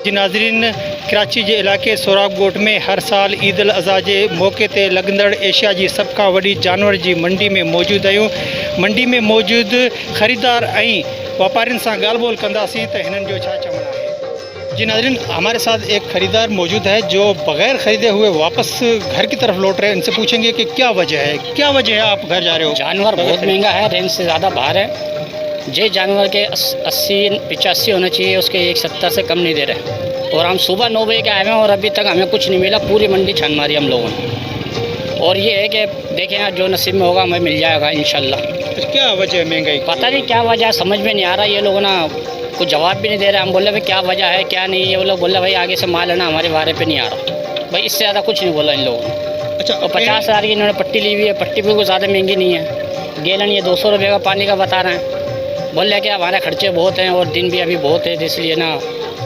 जी नाज़रीन, कराची जे इलाके सोराब गोट में हर साल ईद उल अज़हा जे मौके ते लॻंदड़ एशिया जी सभ खां वॾी जानवर जी मंडी में मौजूद आहियूं। मंडी में मौजूद ख़रीदार ऐं वापारियुनि सां ॻाल्हि ॿोल कंदासीं त हिननि जो छा चवणु आहे। जी नाज़रीन, हमारे साथ एक ख़रीदार मौजूद है जो बग़ैर ख़रीदे हुए वापस घर की तरफ लौट रहे हैं। इनसे पूछेंगे कि क्या वजह है, क्या वजह है आप घर जा रहे हो? जानवर बहुत महंगा है, रेंज से ज़्यादा बाहर है। जे जानवर के 80-85 होना चाहिए, उसके 170 से कम नहीं दे रहे। और हम सुबह 9 बजे के आए हैं और अभी तक हमें कुछ नहीं मिला। पूरी मंडी छान मारी हम लोगों ने। और ये है कि देखें जो नसीब में होगा हमें मिल जाएगा इंशाल्लाह। क्या वजह है महंगाई? पता नहीं क्या वजह है, समझ में नहीं आ रहा। ये लोग ना कुछ जवाब भी नहीं दे रहे। हम बोले भाई क्या वजह है क्या नहीं, ये लोग बोले भाई आगे से माल है ना हमारे बारे पे नहीं आ रहा। भाई इससे ज़्यादा कुछ नहीं बोला इन लोगों ने। अच्छा, और 50,000 की इन्होंने पट्टी ली हुई है। पट्टी भी कुछ ज़्यादा महंगी नहीं है। गैलन ये 200 रुपये का पानी का बता रहे हैं। बोल रहे कि हमारे खर्चे बहुत हैं और दिन भी अभी बहुत है, इसलिए ना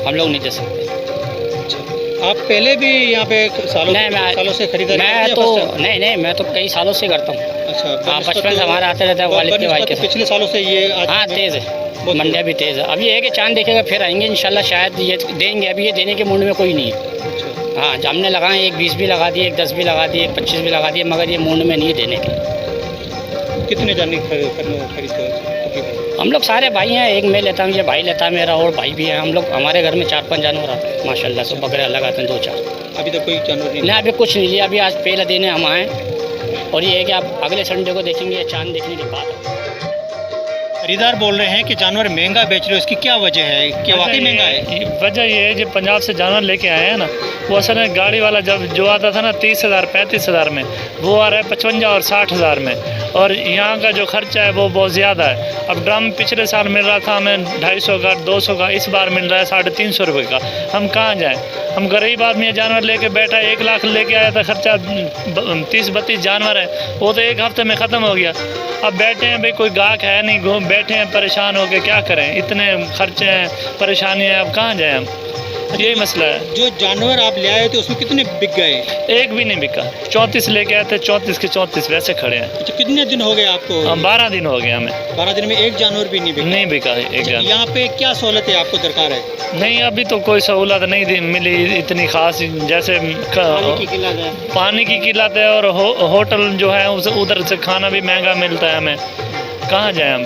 हम लोग नहीं दे सकते। आप पहले भी यहाँ पे सालों से खरीदारी? मैं तो नहीं, मैं तो कई सालों से करता हूँ। अच्छा, हाँ, बचपन से हमारे आते रहते हैं वालिद के भाई के। पिछले सालों से ये हाँ तेज़ है, मंडिया भी तेज़ है। अब ये है कि चांद देखेगा फिर आएंगे इंशाल्लाह, शायद ये देंगे। अभी ये देने के मूड में कोई नहीं है। हाँ, हमने लगाए, एक 20 भी लगा दिए, एक 10 भी लगा दिए, 25 भी लगा दिए, मगर ये मूड में नहीं देने के। कितने जानवर खरीदते हो? हम लोग सारे भाई हैं, एक मैं लेता हूँ, ये भाई लेता है मेरा, और भाई भी है। हम लोग हमारे घर में 4-5 जानवर आते हैं माशाल्लाह से। बकरे अलग आते हैं 2-4। अभी तक कोई जानवर नहीं? अभी कुछ नहीं लिया। अभी आज पहले दिन है हम आए। और ये है कि आप अगले संडे को देखेंगे चांद देखने के बाद। खरीदार बोल रहे हैं कि जानवर महंगा बेच रहे हो, इसकी क्या वजह है? क्या वाकई महंगा है? वजह ये है जो पंजाब से जानवर लेके आए हैं ना, वो असल में गाड़ी वाला जब जो आता था ना 30,000-35,000 में, वो आ रहा है 55 और 60,000 में। और यहाँ का जो खर्चा है वो बहुत ज़्यादा है। अब ड्रम पिछले साल मिल रहा था हमें 250 का 200 का, इस बार मिल रहा है 350 रुपये का। हम कहाँ जाएँ? हम गरीब आदमी जानवर लेके बैठा, 1 लाख लेके आया था, खर्चा 30-32 जानवर है, वो तो 1 हफ्ते में ख़त्म हो गया। अब बैठे हैं भाई, कोई गाहक है नहीं, बैठे हैं परेशान हो के, क्या करें? इतने खर्चे हैं, परेशानी है, अब कहाँ जाएँ हम? यही मसला है। जो जानवर आप ले आए थे उसमें कितने बिक गए? एक भी नहीं बिका। 34 लेके आए थे, 34 के 34 वैसे खड़े हैं। अच्छा, कितने दिन हो गए आपको? 12 दिन हो गए हमें। 12 दिन में एक जानवर भी नहीं बिका? एक जानवर। यहाँ पे क्या सहूलत है आपको दरकार है? नहीं, अभी तो कोई सहूलत नहीं मिली इतनी खास। जैसे पानी की किल्लत है और होटल जो है उधर से खाना भी महंगा मिलता है हमें। कहाँ जाए हम?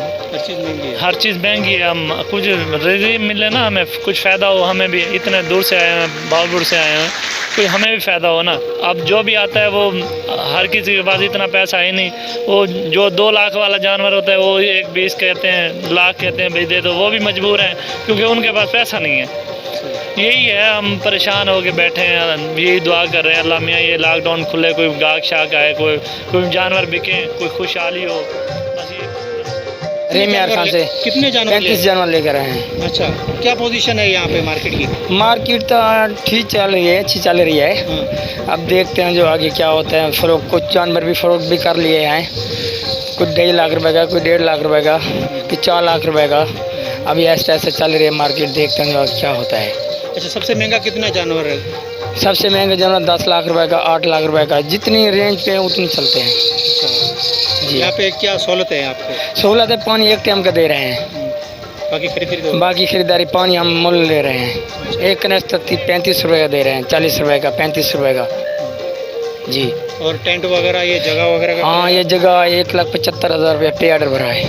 हर चीज़ महंगी है। हम कुछ रिलीफ मिले ना, हमें कुछ फ़ायदा हो। हमें भी इतने दूर से आए हैं, बागपुर से आए हैं, कोई हमें भी फ़ायदा हो ना। अब जो भी आता है वो हर किसी के पास इतना पैसा है नहीं। वो जो 2 लाख वाला जानवर होता है वो 1-20 कहते हैं, लाख कहते हैं भाई दे दो, वो भी मजबूर हैं क्योंकि उनके पास पैसा नहीं है। यही है, हम परेशान हो के बैठे हैं। यही दुआ कर रहे हैं अल्लाह मियाँ ये लॉकडाउन खुले, कोई गाहक शाक आए, कोई जानवर बिके, कोई खुशहाली हो। रेमियार खान से कितने जानवर? 35 जानवर लेकर आए हैं। अच्छा, क्या पोजीशन है यहाँ पे मार्केट की? मार्केट तो ठीक चल रही है, अच्छी चल रही है। अब देखते हैं जो आगे क्या होता है। फ़रोख्त कुछ जानवर भी फ़रोख्त भी कर लिए हैं, कुछ 2.5 लाख रुपए का, कोई 1.5 लाख रुपए का, कुछ 4 लाख रुपए का। अभी ऐसे ऐसे चल रही है मार्केट, देखते हैं जो क्या होता है। अच्छा, सबसे महंगा कितना जानवर है? सबसे महंगा जानवर 10 लाख रुपए का, 8 लाख रुपए का, जितनी रेंज पे उतनी चलते हैं। जी, यहाँ पे क्या सहूलत है आपको? सहूलत है, पानी एक टाइम का दे रहे हैं। बाकी खरीदारी पानी हम मुल ले रहे हैं। एक कनेक्ट 35 रुपये का दे रहे हैं, 40 रुपये का, 35 रुपये का। जी। और टेंट वगैरह, ये जगह वगैरह का? हाँ, ये जगह 1,75,000 रुपये पे आर्डर भरा है।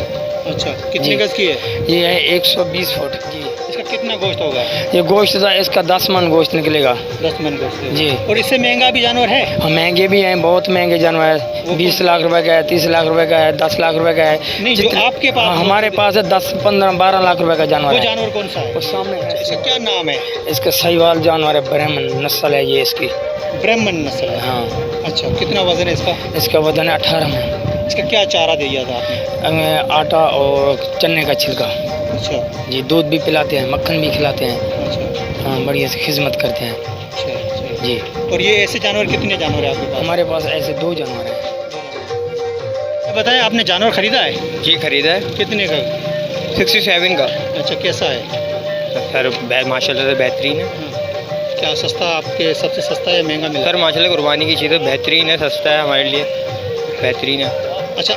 अच्छा, कितने गज की है? ये है 120 फुट। जी। इसका कितना गोश्त होगा? ये गोश्त इसका 10 मन गोश्त निकलेगा। 10 मन गोश्त? जी। और इससे महंगा भी जानवर है? हाँ, महंगे भी हैं, बहुत महंगे जानवर है। 20 लाख रुपए का है, 30 लाख रुपए का है, 10 लाख रुपए का है। नहीं, जो आपके पास? हमारे पास है 10, 15, 12 लाख रुपए का जानवर। वो जानवर कौन सा है? वो सामने है। इसका क्या नाम है? इसका साहिवाल जानवर है, ब्राह्मण नस्ल है ये इसकी। ब्राह्मण नस्ल है? हाँ। अच्छा, कितना वजन है इसका? इसका वजन है 18 मन। इसका क्या चारा दिया था आपने? आटा और चने का छिलका। अच्छा जी। दूध भी पिलाते हैं, मक्खन भी खिलाते हैं। अच्छा। हाँ, बढ़िया से खिदमत करते हैं। अच्छा जी। और ये ऐसे जानवर कितने जानवर है आपके पास? हमारे पास ऐसे 2 जानवर हैं। बताएं, आपने जानवर खरीदा है? जी खरीदा है। कितने का? 67 का। अच्छा, कैसा है सर? माशाल्लाह से बेहतरीन है। क्या सस्ता आपके सबसे सस्ता है, महंगा मिला? सर माशाल्लाह कुर्बानी की चीज़ है, बेहतरीन है, सस्ता है, हमारे लिए बेहतरीन है। अच्छा,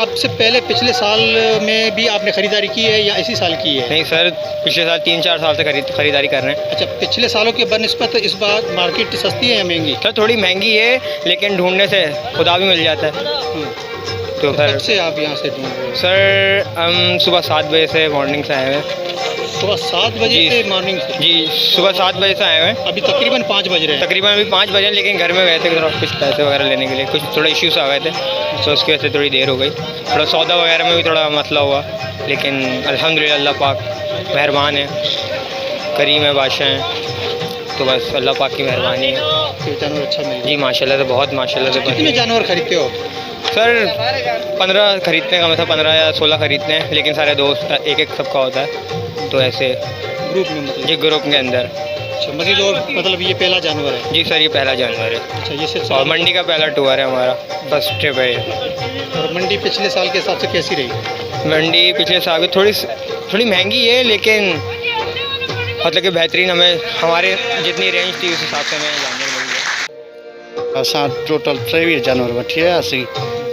अब से पहले पिछले साल में भी आपने ख़रीदारी की है या इसी साल की है? नहीं सर, पिछले साल 3-4 साल से खरीदारी कर रहे हैं। अच्छा, पिछले सालों के बनस्पत इस बार मार्केट सस्ती है या महंगी? सर थोड़ी महंगी है, लेकिन ढूंढने से खुदा भी मिल जाता है। तो कब सर से आप यहाँ से ढूंढ रहे हो? सर हम सुबह 7 बजे से मॉर्निंग से आए हुए हैं। सुबह 7 बजे जी। से मॉर्निंग से? जी, सुबह 7 बजे से आए हुए हैं। अभी तकरीबन 5 बज रहे हैं। तकरीबन अभी 5 बजे, लेकिन घर में गए थे थोड़ा कुछ पैसे वगैरह लेने के लिए, कुछ थोड़ा इश्यूज आ गए थे, तो उसकी वजह से थोड़ी देर हो गई। थोड़ा सौदा वगैरह में भी थोड़ा मसला हुआ, लेकिन अल्हम्दुलिल्लाह अल्लाह पाक मेहरबान है, करीम है, बादशाह हैं, तो बस अल्लाह पाक की मेहरबानी है। तो जानवर अच्छा मिल गया। जी माशाल्लाह से, बहुत माशाल्लाह से। कितने जानवर खरीदते हो? सर 15 खरीदते हैं, कम से कम 15 या 16 खरीदते हैं, लेकिन सारे दोस्त एक सबका होता है, तो ऐसे ग्रुप में मतलब? जी ग्रुप के अंदर। अच्छा, मजीद और मतलब ये पहला जानवर है? जी सर, ये पहला जानवर है। अच्छा, ये सिर्फ और मंडी का पहला टूर है हमारा, फर्स्ट ट्रिप है ये। और मंडी पिछले साल के हिसाब से कैसी रही? मंडी पिछले साल की थोड़ी महंगी है, लेकिन मतलब कि बेहतरीन, हमें हमारे जितनी रेंज थी उस हिसाब से हमें जानवर मिल गया। असां टोटल 23 जानवर वठी आयासीं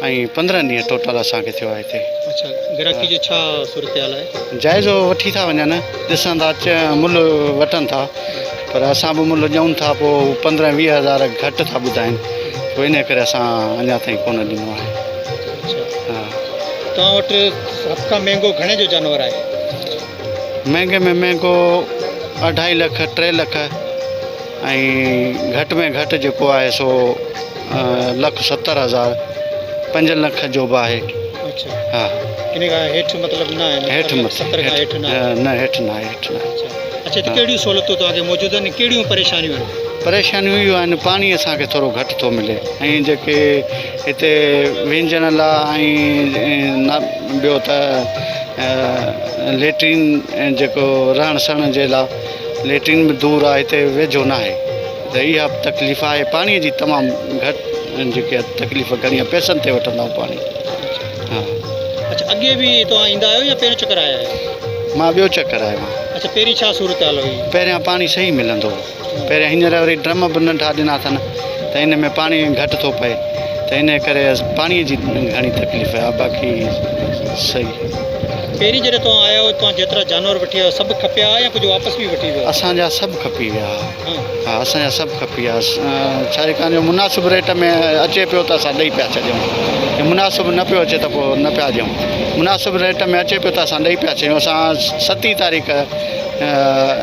ऐं 15 ॾींहं टोटल असांखे थियो आहे हिते। अच्छा, ग्राहकी जो छा सूरत हाल आहे? जाइज़ो वठी था वञनि, ॾिसनि था, मुल्ह वठनि था, पर असां बि मुल्ह ॾियूं था, पोइ 15-20 हज़ार घटि था ॿुधाइनि, पोइ इन करे असां अञा ताईं कोन ॾिनो आहे। अच्छा, हा, तव्हां वटि सभ खां महांगो घणे जो जानवर आहे? महांगे में महांगो 2.5 लख 3 लख ऐं घटि में घटि जेको आहे सो 1,70,000 5 लख जो बि आहे। अच्छा, हा, इन खां हेठि मतिलबु न आहे? हेठि 70 खां हेठि न आहे? न, हेठि न आहे, हेठि न आहे। अच्छा, त कहिड़ियूं सहूलियतूं तव्हांखे मौजूदु आहिनि, कहिड़ियूं परेशानियूं आहिनि? परेशानियूं इहो आहिनि, पाणी असांखे थोरो घटि थो मिले, ऐं जेके हिते व्यंजन लाइ ऐं ॿियो त लेट्रिन जेको रहण सहण जे लाइ लेट्रिन बि दूरि आहे, हिते वेझो न आहे, त इहा तकलीफ़ आहे। पाणीअ जी तमामु घटि जेके तकलीफ़ घणी आहे, पैसनि ते वठंदा आहियूं पाणी। हा, अच्छा, अॻे बि तव्हां ईंदा आहियो या पहिरियों चक्कर आया आहियो? मां ॿियो चक्कर आयो आहियां। अच्छा, पहिरीं छा सूरत हाल हुई? पहिरियां पाणी सही मिलंदो हो, पहिरियां हींअर वरी ड्रम बि नंढा ॾिना अथनि, त इन में पाणी घटि थो पए, त इन करे पाणीअ जी घणी तकलीफ़ आहे, बाक़ी सही। पहिरीं जॾहिं तव्हां आया हो, तव्हां जेतिरा जानवर वठी आयो सभु खपिया या कुझु वापसि बि वठी वियो? असांजा सभु खपी विया। हा, हा, असांजा सभु खपी विया। छाकाणि जो मुनासिबु रेट में अचे पियो त असां ॾेई पिया छॾियूं, मुनासिबु न पियो अचे त पोइ न पिया ॾियूं, मुनासिबु रेट में अचे पियो त असां ॾेई पिया छॾियूं। असां 7 तारीख़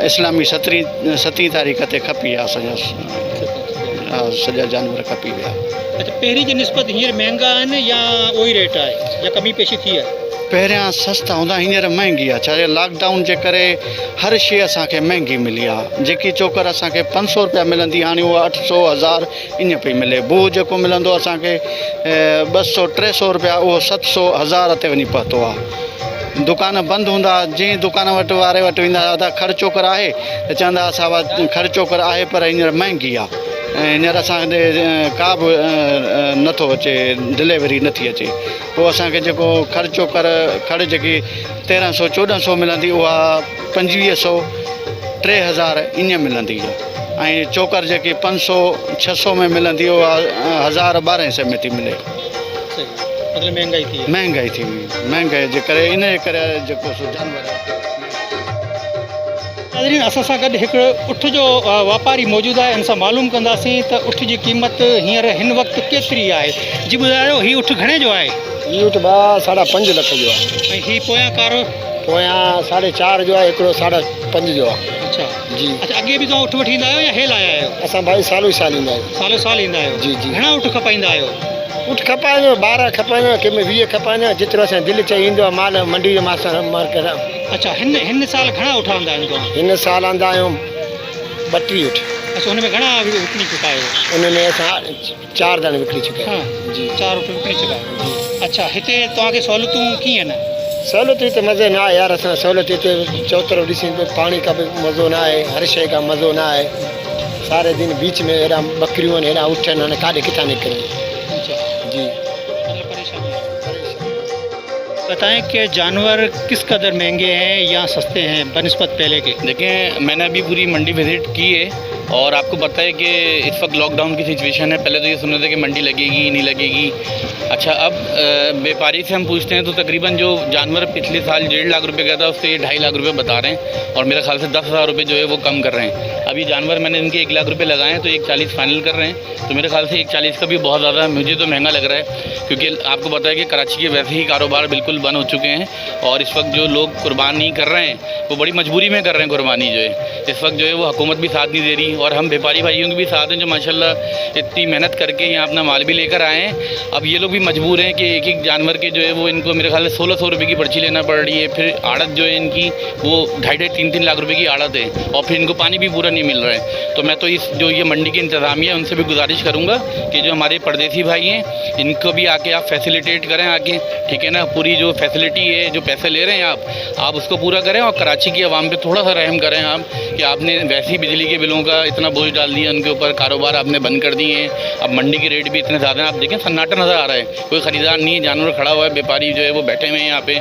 इस्लामी 7 तारीख़ ते खपी विया असांजा सॼा जानवर खपी विया। अच्छा, पहिरीं जी निस्बत हींअर महांगा आहिनि या उहो ई रेट आहे या कमी पेशी थी आहे? पहिरियां सस्ता हूंदा, हींअर महांगी आहे। छा आहे, लॉकडाउन जे करे हर शइ असांखे महांगी मिली आहे। जेकी चोकर असांखे 500 रुपया मिलंदी, हाणे उहा 800 1000 ईअं पई मिले। भू जेको मिलंदो असांखे 200-300 रुपया, उहो 700 1000 ते वञी पहुतो आहे। दुकान बंदि हूंदा, जीअं दुकान वटि वारे वटि वेंदा हुआ, खड़ चोकर आहे त चवंदा असां वटि खड़ चोकर आहे, पर हींअर महांगी आहे, हींअर असांखे का बि नथो अचे, डिलेवरी नथी अचे। पोइ असांखे जेको खड़ चोकर खड़ जेकी 1300-1400 मिलंदी, उहा 2500 3000 ईअं मिलंदी आहे, ऐं चोकर जेकी 500-600 में मिलंदी, उहा 1000-1200 में थी मिले। सही, मतिलबु महांगाई थी आहे। महांगाई थी हुई, महांगाई जे करे इन जे करे जेको सो जानवर नाज़रीन, असां सां गॾु हिकिड़ो उठ जो वापारी मौजूदु आहे, हिन सां मालूम कंदासीं त उठ जी क़ीमत हींअर हिन वक़्तु केतिरी आहे। जी ॿुधायो, हीउ उठ घणे जो आहे? ये उठ भाउ 5.5 लख जो आहे, ऐं हीउ पोयां कारो? पोयां 4.5 जो आहे, हिकिड़ो 5.5 जो आहे। अच्छा जी। अच्छा, अॻे बि तव्हां उठ वठी ईंदा आहियो या हेल आया आहियो? असां भाई सालो ई साल ईंदा आहियूं। सालो साल ईंदा आहियो? जी जी। घणा उठ खपाईंदा आहियो? उठ खपाइनि, 12 खपाइनि, कंहिंमें 20 खपाइनि, जेतिरो असां दिलि चई ईंदो आहे माल मंडी जे मार्केट। अच्छा, हिन साल घणा उठ आंदा आहिनि तव्हां? हिन साल आंदा आहियूं 32 उठ। अच्छा, हुन में घणा विकिणी चुका आहियो? उन में असां 4 दाणे विकिणी चुका आहियूं। हाँ जी। 4 उठ विकिणी चुका आहियो। अच्छा, हिते तव्हांखे सहूलियतूं कीअं आहिनि? सहूलियत त मज़े न आहे यार, असां सहूलियत हिते चौतरो ॾिसी पाणी का बि मज़ो न आहे, हर शइ का मज़ो न आहे। सारे दिन बीच में हेॾा बकरियूं आहिनि, हेॾा उठ आहिनि, हाणे काॾे किथां निकिरनि। अच्छा जी। मतलब परेशानी है। बताएं कि जानवर किस कदर महंगे हैं या सस्ते हैं बनिस्बत पहले के? देखिए, मैंने अभी पूरी मंडी विजिट की है और आपको पता है कि इस वक्त लॉकडाउन की सिचुएशन है। पहले तो ये सुन रहे थे कि मंडी लगेगी नहीं लगेगी, अच्छा, अब व्यापारी से हम पूछते हैं तो तकरीबन जो जानवर पिछले साल 1.5 लाख रुपए का था उससे ये 2.5 लाख रुपए बता रहे हैं और मेरे ख्याल से 10,000 रुपये जो है वो कम कर रहे हैं। अभी जानवर मैंने इनके 1 लाख रुपए लगाए हैं तो 140 फाइनल कर रहे हैं, तो मेरे ख्याल से 140 का भी बहुत ज़्यादा मुझे तो महंगा लग रहा है, क्योंकि आपको पता है कि कराची के वैसे ही कारोबार बिल्कुल बंद हो चुके हैं और इस वक्त जो लोग कुर्बानी कर रहे हैं वो बड़ी मजबूरी में कर रहे हैं कुर्बानी जो है। इस वक्त जो है वो हुकूमत भी साथ नहीं दे रही और हम व्यापारी भाइयों के भी साथ हैं जो माशाल्लाह इतनी मेहनत करके यहाँ अपना माल भी लेकर आए हैं। अब ये लोग भी मजबूर हैं कि एक एक जानवर के जो है वो इनको मेरे ख्याल से 1600 रुपये की पर्ची लेना पड़ रही है। फिर आड़त जो है इनकी वो 2.5-3 लाख रुपए की आड़त है और फिर इनको पानी भी पूरा नहीं मिल रहा है। तो मैं तो इस जो ये मंडी की इंतज़ामिया है उनसे भी गुजारिश करूँगा कि जो हमारे परदेसी भाई हैं इनको भी आके आप फैसिलिटेट करें आके, ठीक है ना। पूरी जो फैसिलिटी है, जो पैसे ले रहे हैं आप उसको पूरा करें और कराची की आवाम पे थोड़ा सा रहम करें आप, कि आपने वैसे ही बिजली के बिलों का इतना बोझ डाल दिया उनके ऊपर, कारोबार आपने बंद कर दिए हैं। अब मंडी के रेट भी इतने ज़्यादा हैं, आप देखें सन्नाटा नज़र आ रहा है, कोई ख़रीदार नहीं है, जानवर खड़ा हुआ है, व्यापारी जो है वो बैठे हुए हैं यहाँ पे।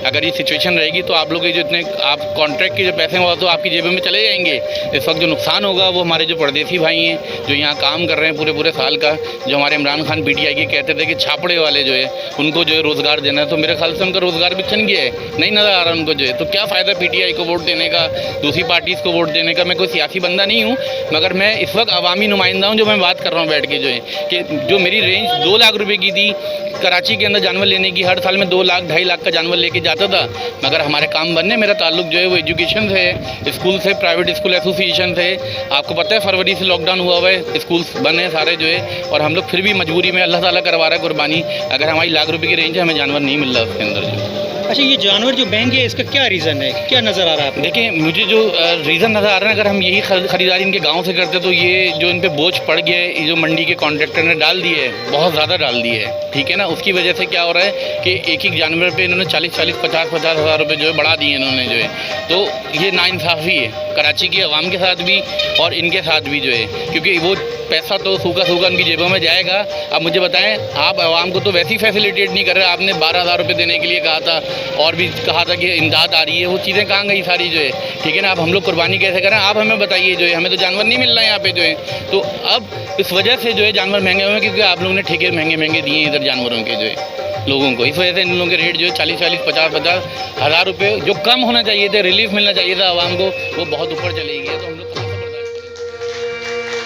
अगर ये सिचुएशन रहेगी तो आप लोग के जो इतने आप कॉन्ट्रैक्ट के जो पैसे हैं वो तो आपकी जेबों में चले जाएंगे। इस वक्त जो नुकसान होगा वो हमारे जो परदेसी भाई हैं जो यहाँ काम कर रहे हैं पूरे साल का, जो हमारे इमरान खान PTI के कहते थे कि छापड़े वाले जो है उनको जो है रोज़गार देना है, तो मेरे ख्याल से उनका रोज़गार भी छन गया है, नहीं नज़र आ रहा उनको जो है। तो क्या फ़ायदा PTI को वोट देने का, दूसरी पार्टीज़ को वोट देने का। मैं कोई सियासी बंदा नहीं हूँ, मगर मैं इस वक्त अवामी नुमाइंदा हूँ जो मैं बात कर रहा हूँ बैठ के जो है, कि जो मेरी रेंज 2 लाख रुपए की थी कराची के अंदर जानवर लेने की, हर साल में 2 लाख 2.5 लाख का जानवर लेके जाता था, मगर हमारे काम बनने मेरा ताल्लुक जो है वो एजुकेशन से, स्कूल से, प्राइवेट स्कूल एसोसिएशन से। आपको पता है फरवरी से लॉकडाउन हुआ हुआ है, स्कूल बंद हैं सारे जो है, और हम लोग फिर भी मजबूरी में अल्लाह ताला करवा रहा है कुर्बानी। अगर हमारी लाख रुपए की रेंज है, हमें जानवर नहीं मिल रहा उसके अंदर जो। अच्छा, ये जानवर जो महंगे है इसका क्या रीज़न है, क्या नज़र आ रहा है आपको? देखिए, मुझे जो रीज़न नज़र आ रहा है, अगर हम यही ख़रीदारी इनके गांव से करते तो ये जो इन पे बोझ पड़ गया है, ये जो मंडी के कॉन्ट्रैक्टर ने डाल दिए है, बहुत ज़्यादा डाल दिए है, ठीक है ना। उसकी वजह से क्या हो रहा है कि एक एक जानवर पे इन्होंने 40-40, 50-50 हज़ार रुपये जो है बढ़ा दिए इन्होंने जो है। तो ये नाइंसाफ़ी है कराची की आवाम के साथ भी और इनके साथ भी जो है, क्योंकि वो पैसा तो सूखा उनकी जेबों में जाएगा। अब मुझे बताएं, आप आवाम को तो वैसे ही फैसिलिटेट नहीं कर रहे, आपने 12,000 रुपये देने के लिए कहा था और भी कहा था कि इमदाद आ रही है, वो चीज़ें कहाँ गई सारी जो है, ठीक है ना। अब हम लोग कुर्बानी कैसे करें, आप हमें बताइए जो है, हमें तो जानवर नहीं मिल रहा है यहाँ पे जो है। तो अब इस वजह से जो है जानवर महंगे हुए हैं, क्योंकि आप लोगों ने ठेके महंगे दिए इधर जानवरों के जो है लोगों को। इस वजह से इन लोगों के रेट जो है 40-40, 50-50 हज़ार रुपये जो कम होना चाहिए थे, रिलीफ मिलना चाहिए था आवाम को, वो बहुत ऊपर चले गया। तो हम लोग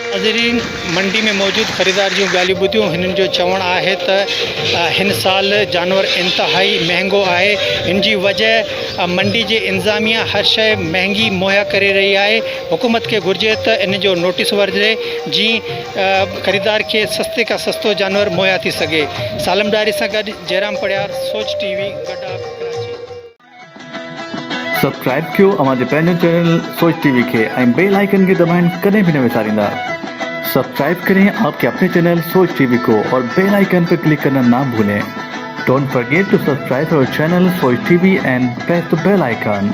नाज़रीन, मंडी में मौजूद ख़रीदार जूं ॻाल्हियूं ॿुधियूं, हिननि जो चवणु आहे त हिन साल जानवर इंतहाई महांगो आहे। हिन जी वजह मंडी जे इंतज़ामिया हर शइ महांगी मुहैया करे रही आहे। हुकूमत खे घुर्जे त इन जो नोटिस वरिजे जीअं ख़रीदार खे सस्ते खां सस्तो जानवर मुहैया थी सघे। सालम डायरी सां गॾु जयराम पड़ियार, सोच TV, गड्डा, कराची। सब्सक्राइब कयो अमांजे पंहिंजे चैनल सोच टीवी खे ऐं बेल आइकन खे दबाइण कॾहिं बि न विसारींदा। सब्सक्राइब करें आपके अपने चैनल सोच टीवी को और बेल आइकन पर क्लिक करना ना भूलें। Don't forget to subscribe our channel Soch TV and press the bell icon.